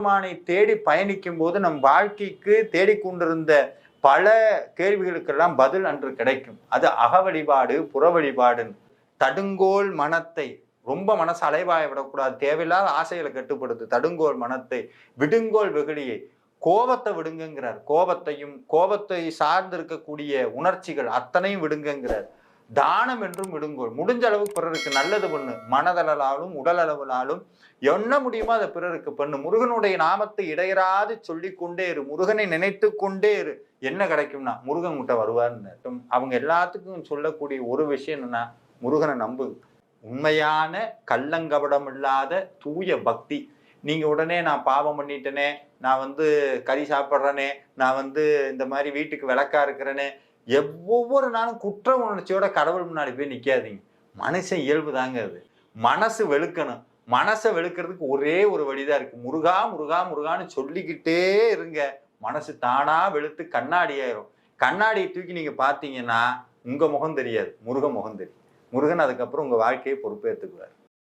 பெருமானை தேடி பயணிக்கும் போது நம் வாழ்க்கைக்கு தேடிக்கொண்டிருந்த பல கேள்விகளுக்கெல்லாம் பதில் அன்று கிடைக்கும். அது அக வழிபாடு, புற வழிபாடுன்னு. தடுங்கோல் மனத்தை ரொம்ப மனசு அலைவாய விடக்கூடாது. தேவையில்லாத ஆசைகளை கட்டுப்படுத்து. தடுங்கோல் மனத்தை விடுங்கோல் வெகுளியை, கோபத்தை விடுங்கிறார். கோபத்தை சார்ந்து இருக்கக்கூடிய உணர்ச்சிகள் அத்தனையும் விடுங்கிறார். தானம் என்றும் விடுங்கோள். முடிஞ்ச அளவு பிறருக்கு நல்லது பண்ணு. மனதளவிலாலும் உடல் அளவிலாலும் என்ன முடியுமோ அதை பிறருக்கு பண்ணு. முருகனுடைய நாமத்தை இடையராது சொல்லிக் கொண்டே இரு. முருகனை நினைத்து கொண்டே இரு. என்ன கிடைக்கும்னா முருகன் கிட்ட வருவார்னு. அவங்க எல்லாத்துக்கும் சொல்லக்கூடிய ஒரு விஷயம் என்னன்னா, முருகனை நம்பு. உண்மையான கள்ளங்கபடம் இல்லாத தூய பக்தி. நீங்க உடனே நான் பாவம் பண்ணிட்டேனே, நான் கறி சாப்பிட்றேனே, நான் இந்த மாதிரி வீட்டுக்கு விளக்கா இருக்கிறேனே, ஒவ்வொரு நாளும் குற்ற உணர்ச்சியோட கடவுள் முன்னாடி போய் நிக்காதீங்க. மனுஷன் இயல்பு தாங்க அது. மனசு வெளுக்கணும். மனசை வெளுக்கிறதுக்கு ஒரே ஒரு வழிதான் இருக்கு. முருகா முருகா முருகான்னு சொல்லிக்கிட்டே இருங்க. மனசு தானா வெளுத்து கண்ணாடி ஆயிரும். கண்ணாடியை தூக்கி நீங்க பாத்தீங்கன்னா உங்க முகம் தெரியாது, முருகன் முகம் தெரியும். முருகன் அதுக்கப்புறம் உங்க வாழ்க்கையை பொறுப்பேற்றுக்குவார்.